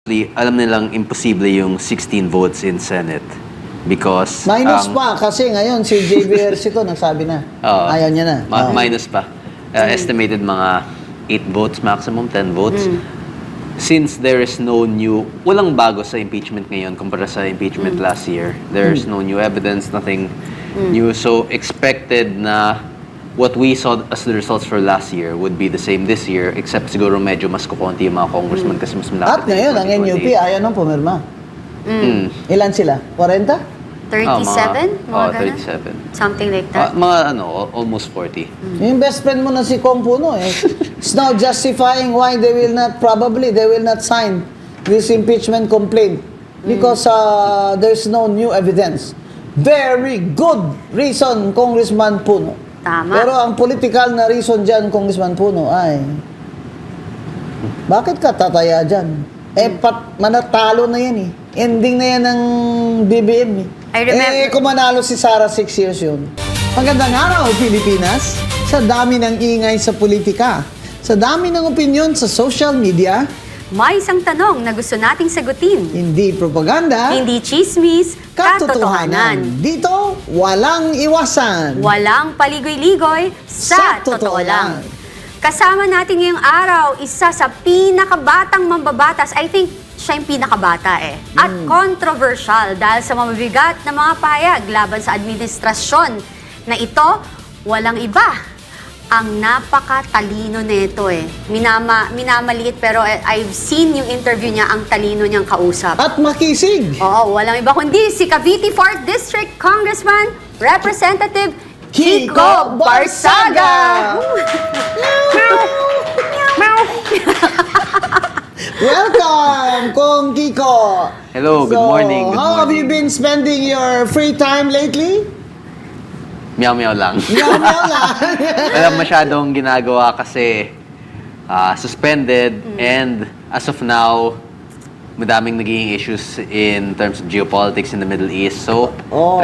Alam nilang imposible yung 16 votes in Senate because Minus pa, kasi ngayon si JB Ercito nagsabi na. Ayaw niya na. Minus pa. Estimated mga 8 votes maximum, 10 votes. Since there is no new, walang bago sa impeachment ngayon kumpara sa impeachment last year. There's no new evidence, nothing new. So expected na what we saw as the results for last year would be the same this year, except siguro medyo mas kukunti yung mga congressman kasi mas malapit. At ngayon, ang NUP ayaw nang pumirma. Ilan sila? 40? 37? Mga ganun? 37. Something like that. Mga almost 40. Yung best friend mo na si Kong Puno it's now justifying why they will not sign this impeachment complaint because there's no new evidence. Very good reason, Congressman Puno. Tama. Pero ang political na reason dyan, Congressman Puno, ay bakit ka tataya dyan? Manatalo na yan eh. Ending na yan ng BBM eh. I remember. Kung manalo si Sara 6 years yun. Magandang araw, Pilipinas. Sa dami ng ingay sa politika, sa dami ng opinion sa social media, May isang tanong na gusto nating sagutin. hindi propaganda, Hindi chismis, katotohanan. Dito, walang iwasan. Walang paligoy-ligoy sa totoo lang. Kasama natin ngayong araw, isa sa pinakabatang mambabatas. I think siya yung pinakabata eh. At controversial dahil sa mabibigat na mga pahayag laban sa administrasyon na ito, walang iba. Ang napakatalino nito eh. Minamaliit pero I've seen yung interview niya, ang talino niyang kausap. At makisig. Oo, walang iba kundi si Cavite 4th District Congressman Representative Kiko Barsaga! Welcome, Kong Kiko. Hello, good morning. Good How have you morning. been spending your free time lately? Meow-meow lang. Meow lang. Walang masyadong ginagawa kasi suspended and as of now, madaming naging issues in terms of geopolitics in the Middle East. So,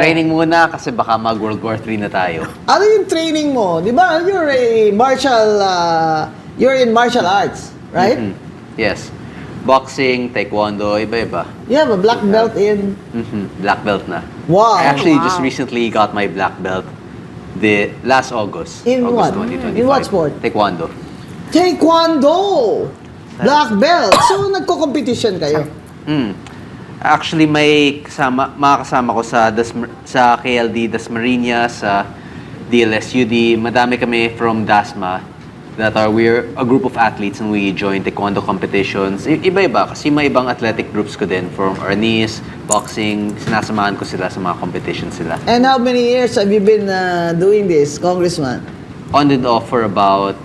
training muna kasi baka mag-World War III na tayo. Ano yung training mo? Di ba, you're in martial arts, right? Yes. Boxing, taekwondo, iba-iba. You have a black belt in... Black belt na. Wow. I actually just recently got my black belt last August. In August what? 2025. In what sport? Taekwondo. Taekwondo! Black belt. So, nagko-competition kayo? Actually, mga kasama ko sa KLD Dasmariñas, sa DLSUD. Madami kami from DASMA we're a group of athletes and we join taekwondo competitions. Iba-iba kasi may ibang athletic groups ko din from Arnis, boxing, sinasamahan ko sila sa mga competitions sila. And how many years have you been doing this, Congressman? On and off for about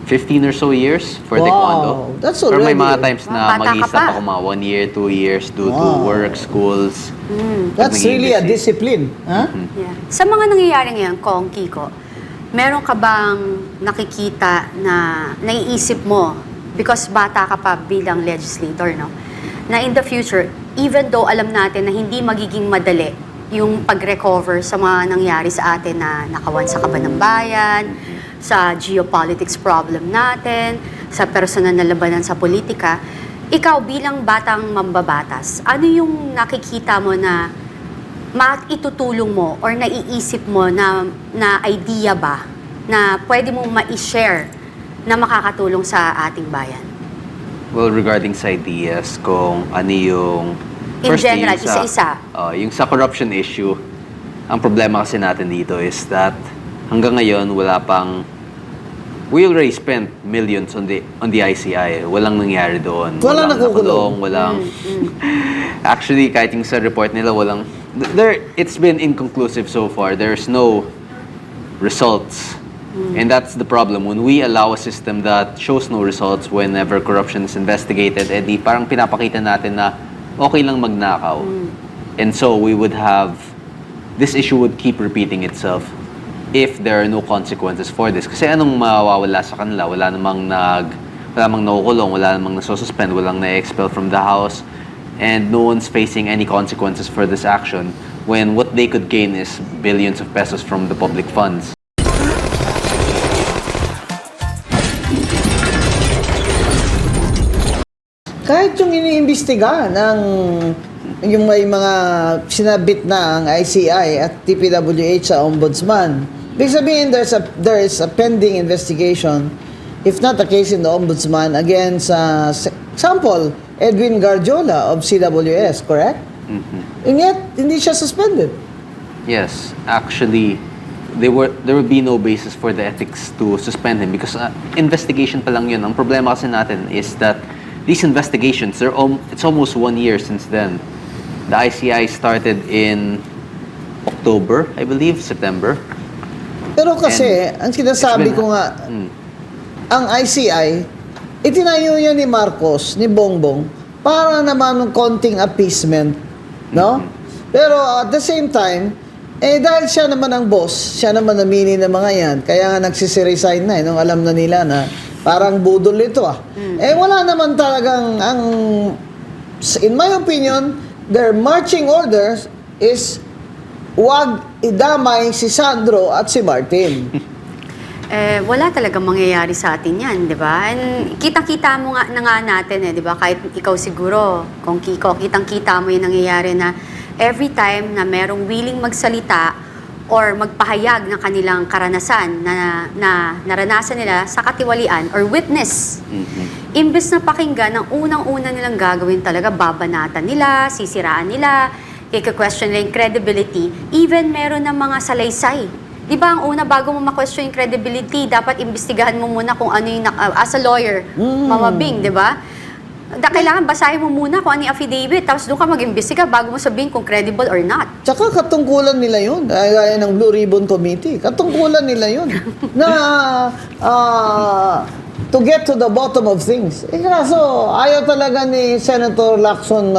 15 or so years for Wow, taekwondo. that's Pero may already- mga times Bata na ka mag-i-stop pa. ako mga 1 year, 2 years due to Wow. work, schools. That's naging really a busy. discipline. Huh? Yeah. Sa mga nangyayari ngayon, Kong Kiko, meron ka bang nakikita na naiisip mo, because bata ka pa bilang legislator, no? Na in the future, even though alam natin na hindi magiging madali yung pag-recover sa mga nangyari sa atin na nakawan sa kaban ng bayan, sa geopolitics problem natin, sa personal na labanan sa politika, ikaw bilang batang mambabatas, ano yung nakikita mo na maitutulong mo or naiisip mo na idea ba na pwede mong ma-share na makakatulong sa ating bayan? Well, regarding sa ideas, kung ano yung... In firstly, general, yung sa- isa-isa. Yung sa corruption issue, ang problema kasi natin dito is that hanggang ngayon, wala pang... We already spent millions on the ICI. Walang nangyari doon. Walang nakukulong. Walang... Actually, kahit yung sa report nila, walang... It's been inconclusive so far. There's no results. And that's the problem. When we allow a system that shows no results whenever corruption is investigated, edi parang pinapakita natin na okay lang magnakaw. And so we would have... This issue would keep repeating itself if there are no consequences for this. Kasi anong mawawala sa kanila? Wala namang nakukulong, wala namang nasususpend, walang na-expel from the house, and no one's facing any consequences for this action when what they could gain is billions of pesos from the public funds. Kahit yung iniimbestiga ng yung may mga sinabit na ang ICI at TPWH sa Ombudsman. Ibig sabihin, there is a pending investigation, if not a case in the Ombudsman, against, example, Edwin Garjola of CWS, correct? And yet, hindi siya suspended. Yes, actually, there would be no basis for the ethics to suspend him because investigation pa lang yun. Ang problema kasi natin is that these investigations, it's almost 1 year since then. The ICI started in October, I believe, September. Pero kasi, ang sinasabi It's been- ko nga, ang ICI, itinayo yan ni Marcos, ni Bongbong, para naman ng konting appeasement, no? Pero at the same time, dahil siya naman ang boss, siya naman namili ng mga yan, kaya nga nagsisiresign na, nung alam na nila na parang budol ito wala naman talagang, in my opinion, their marching orders is wag idamay si Sandro at si Martin. Wala talagang mangyayari sa atin yan, di ba? And kitang-kita mo nga na nga natin, di ba? Kahit ikaw siguro, kung Kiko, kitang-kita mo yung nangyayari na every time na merong willing magsalita or magpahayag ng kanilang karanasan na naranasan nila sa katiwalian or witness, imbes na pakinggan, ang unang-una nilang gagawin talaga, babanatan nila, sisiraan nila, i-question nila yung credibility, even meron ng mga salaysay. Di ba, ang una, bago mo ma-question yung credibility, dapat imbestigahan mo muna kung ano yung, as a lawyer, Mama Bing, di ba? Kailangan basahin mo muna kung ano yung affidavit, tapos doon ka mag-imbestiga bago mo sabihin kung credible or not. Tsaka katungkulan nila yun, gaya ng Blue Ribbon Committee, katungkulan nila yun, na to get to the bottom of things. Kaso, ayaw talaga ni Senator Lacson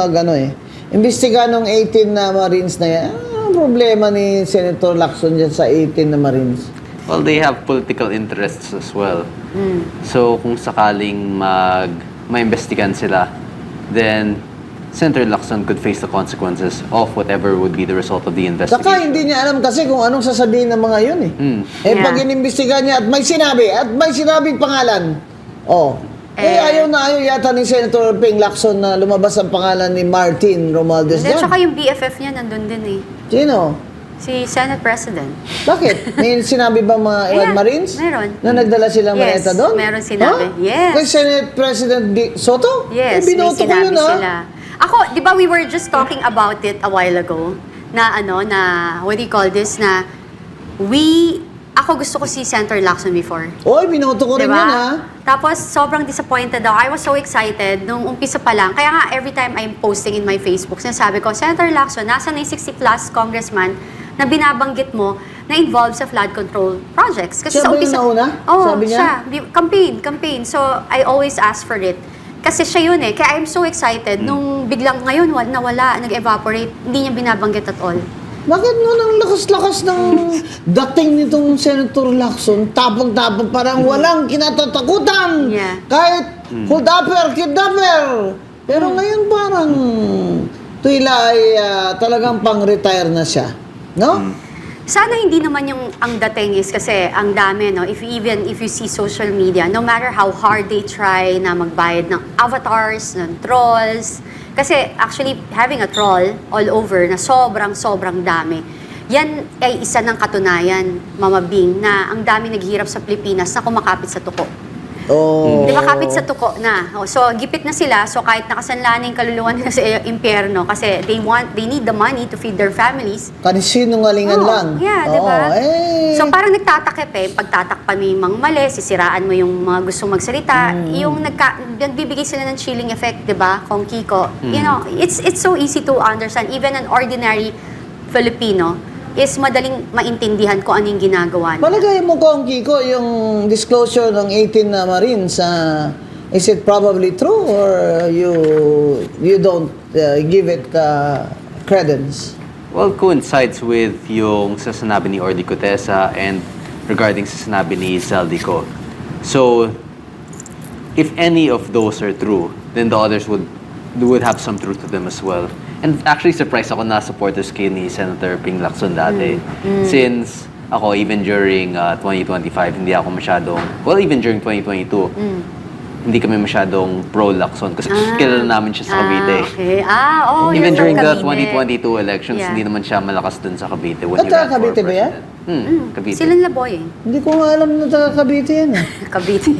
imbestiga ng 18 na Marines na yan. Ang problema ni Senator Lacson dyan sa 18 na Marines? Well, they have political interests as well. So, kung sakaling maimbestigan sila, then Senator Lacson could face the consequences of whatever would be the result of the investigation. Saka hindi niya alam kasi kung anong sasabihin ng mga yun pag inimbestiga niya at may sinabing pangalan, ayaw na ayaw yata ni Senator Ping Lacson na lumabas ang pangalan ni Martin Romualdez At dyan. saka yung BFF niya nandun din Sino? si Senate President. Bakit? May sinabi ba mga Ayan, Marines? meron. Na nagdala silang Yes, maleta doon? meron sinabi. Yes. Kay Senate President Soto? Yes, may binoto ko sinabi yun sila. Ako, di ba we were just talking about it a while ago, na what do you call this, na ako gusto ko si Senator Lacson before. Oy, binoto ko rin Diba? yan ha. Tapos, sobrang disappointed ako. I was so excited nung umpisa pa lang. Kaya nga, every time I'm posting in my Facebook, sinasabi ko, Senator Lacson, nasa na yung 60-plus congressman na binabanggit mo na involved sa flood control projects. Kasi Siya sa ba yung umpisa, nauna? Oo, Sabi niya? siya. Campaign. So, I always ask for it. Kasi siya yun Kaya I'm so excited nung biglang ngayon nawala, nag-evaporate. Hindi niya binabanggit at all. Bakit nun ang lakas-lakas ng dating nitong Senator Lacson, tapang-tapang, parang walang kinatatakutan. Yeah. Kahit hold-upper, kidnapper. Pero ngayon parang tuwila ay talagang pang-retire na siya. No? Sana hindi naman yung ang dating is kasi ang dami, no? If you see social media, no matter how hard they try na magbayad ng avatars, ng trolls, kasi actually having a troll all over na sobrang dami, yan ay isa ng katunayan, Mama Bing, na ang dami naghihirap sa Pilipinas na kumakapit sa tuko. Oh. Di ba kapit sa tuko na? So, gipit na sila. So, kahit nakasanla na yung kaluluwa nila sa impyerno kasi they need the money to feed their families. Kanisinungalingan Oo, lang. Yeah, di ba? So, So, parang nagtatakip pagtatakpan mo yung mga mali, sisiraan mo yung mga gusto magsalita, yung nagbibigay sila ng chilling effect, di ba? Kung Kiko. You know, it's so easy to understand. Even an ordinary Filipino is madaling maintindihan kung ano yung ginagawa nila. palagay mo Kong Kiko, yung disclosure ng 18 na Marines, is it probably true or you don't give it credence? Well, coincides with yung sa sinabi ni Orly Cutesa and regarding sa sinabi ni Zaldico. So, if any of those are true, then the others would have some truth to them as well. And actually, surprised ako na supporters kayo ni Senator Ping Lacson dati. Since ako, even during 2025, hindi ako masyadong, well, even during 2022, hindi kami masyadong pro-Lacson kasi kilala namin siya sa Cavite. Okay. Even you're during from the Cavite. 2022 elections, Yeah. hindi naman siya malakas dun sa Cavite when At he ran for Cavite ba yan? president. Cavite. Silang Laboy eh. Hindi ko nga alam na taga Cavite yan. Cavite.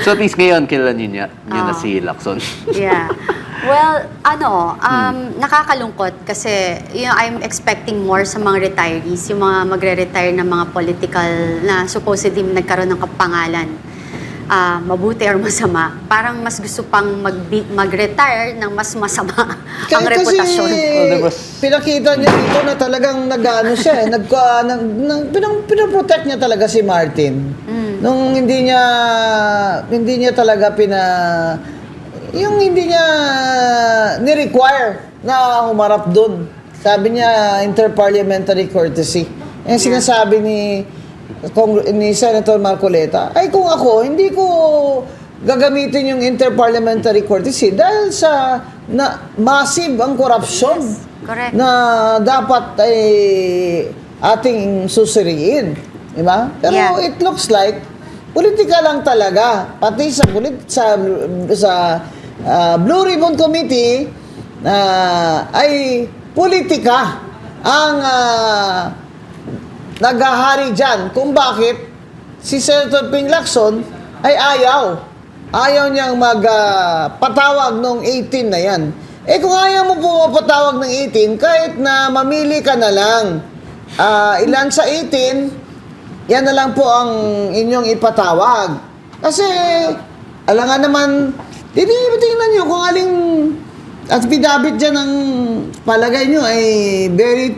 So at least ngayon, kilala niyo na si Lacson. Yeah. Well, nakakalungkot kasi I'm expecting more sa mga retirees, yung mga magre-retire na mga political na supposedly nagkaroon ng kapangalan. Mabuti or masama. Parang mas gusto pang mag-retire ng mas masama ang reputasyon. Pinakita niya dito na talagang nag-ano siya, pinaprotect niya talaga si Martin. Nung hindi niya talaga hindi niya ni-require na humarap doon. Sabi niya, interparliamentary courtesy. Yung sinasabi ni Senator Marcoleta, ay kung ako, hindi ko gagamitin yung interparliamentary courtesy dahil sa massive ang korupsyon Correct. na dapat ay ating susuriin. Diba? Pero it looks like politika lang talaga. Pati sa Blue Ribbon Committee ay politika ang naghahari dyan kung bakit si Senator Ping Lacson ay ayaw niyang magpatawag nung 18 na yan. Kung ayaw mo pumapatawag ng 18, kahit na mamili ka na lang ilan sa 18, yan na lang po ang inyong ipatawag. Kasi alangan naman, tingnan nyo kung aling affidavit dyan ang palagay nyo ay very,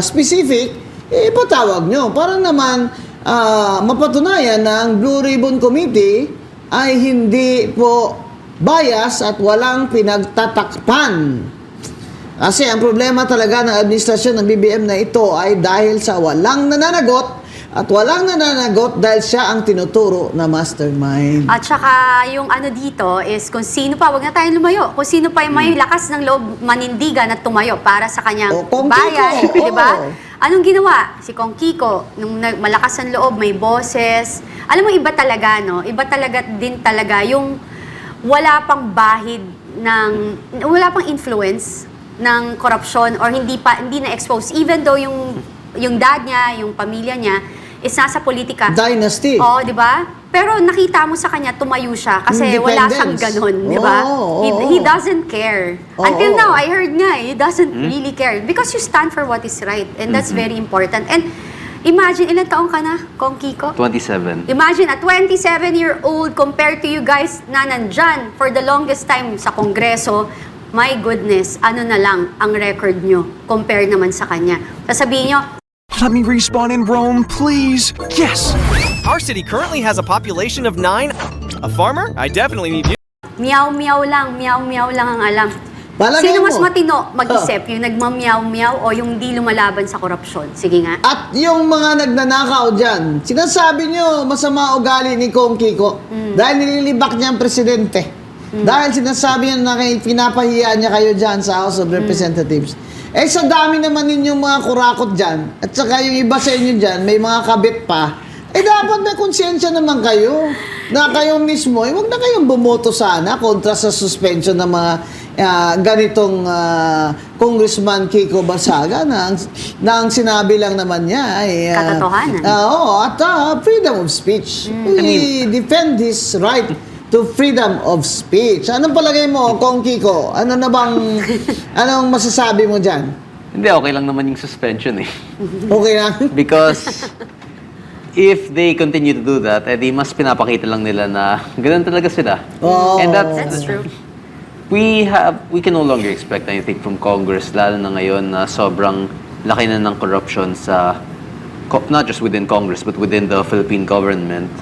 specific, ipatawag nyo. Para naman mapatunayan na ang Blue Ribbon Committee ay hindi po bias at walang pinagtatakpan. Kasi ang problema talaga ng administrasyon ng BBM na ito ay dahil sa walang nananagot at walang nananagot dahil siya ang tinuturo na mastermind. At saka yung dito is kung sino pa, wag na tayong lumayo, kung sino pa yung may lakas ng loob manindigan at tumayo para sa kanyang Kong bayan, Kiko, di ba? oo. Anong ginawa? Si Kong Kiko, nung malakas ang loob, may boses. Alam mo, iba talaga, no? Iba talaga din talaga yung wala pang bahid wala pang influence ng korupsyon or hindi na-expose. Even though yung dad niya, yung pamilya niya, is nasa politika. Dynasty. Oo, di ba? Pero nakita mo sa kanya, tumayo siya kasi wala siyang ganun, di ba? He doesn't care. Until now, I heard nga, he doesn't really care. Because you stand for what is right. And that's very important. And imagine, ilang taong ka na, Kong Kiko? 27. Imagine, a 27-year-old compared to you guys na nandyan for the longest time sa Kongreso, my goodness, ano na lang ang record nyo compare naman sa kanya. Sasabihin nyo, Let me respawn in Rome, please. Yes! Our city currently has a population of 9. A farmer? I definitely need you. meow-meow lang ang alam. Palagay Sino mas mo? matino mag-isip? Yung nagmamyaw-meow o yung di lumalaban sa korupsyon? Sige nga. At yung mga nagnanakaw dyan, sinasabi nyo masama ugali ni Kong Kiko dahil nililibak niya ang presidente. Dahil sinasabi niya na pinapahiya niya kayo dyan sa House of Representatives. Sa dami naman ninyong mga kurakot dyan, at saka yung iba sa inyo dyan, may mga kabit pa, dapat may konsensya naman kayo na kayo mismo, wag na kayong bumoto sana kontra sa suspension ng mga ganitong Congressman Kiko Barsaga na ang sinabi lang naman niya ay Katotohanan. freedom of speech. We defend his right to freedom of speech. Anong palagay mo, Kong Kiko? Anong masasabi mo dyan? Hindi, okay lang naman yung suspension eh. Okay lang? Because if they continue to do that, di mas pinapakita lang nila na ganun talaga sila. Oh. And That's true. we can no longer expect anything from Congress, lalo na ngayon na sobrang laki na ng corruption sa, not just within Congress, but within the Philippine government.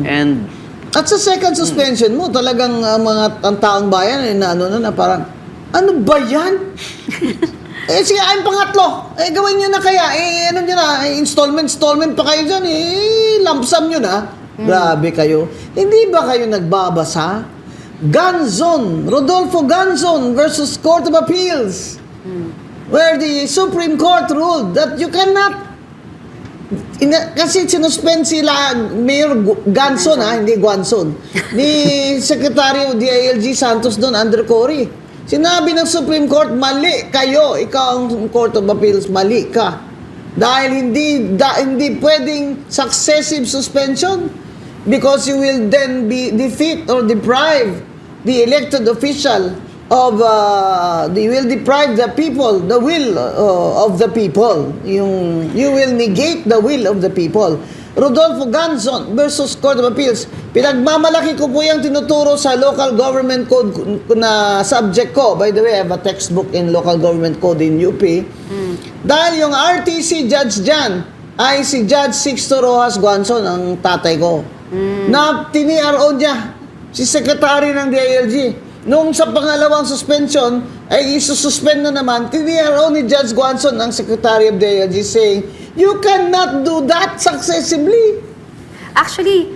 And At sa second suspension mo, talagang ang taong bayan ay na parang, ano ba yan? Sige, ang pangatlo. Gawin nyo na kaya. Installment pa kayo dyan. Lump sum nyo na. Grabe kayo. Hindi ba kayo nagbabasa? Ganzon, Rodolfo Ganzon versus Court of Appeals. Where the Supreme Court ruled that you cannot Kasi sinuspend sila Mayor Ganson, hindi Guanzon, ni Secretary of DILG Santos doon under Cory. Sinabi ng Supreme Court, mali kayo, ikaw ang Court of Appeals, mali ka. Dahil hindi pwedeng successive suspension because you will then defeat or deprive the elected official of you will deprive the people, the will of the people. You will negate the will of the people. Rodolfo Ganzon versus Court of Appeals. Pinagmamalaki ko po yung tinuturo sa local government code na subject ko. By the way, I have a textbook in local government code in UP. Dahil yung RTC judge dyan ay si Judge Sixto Rojas Guanzon, ang tatay ko. Na tini-RO niya si Secretary ng DILG. Nung sa pangalawang suspension, ay isususpend na naman, tini-RO ni Judge Guanzon ang Secretary of DILG saying, you cannot do that successively. Actually,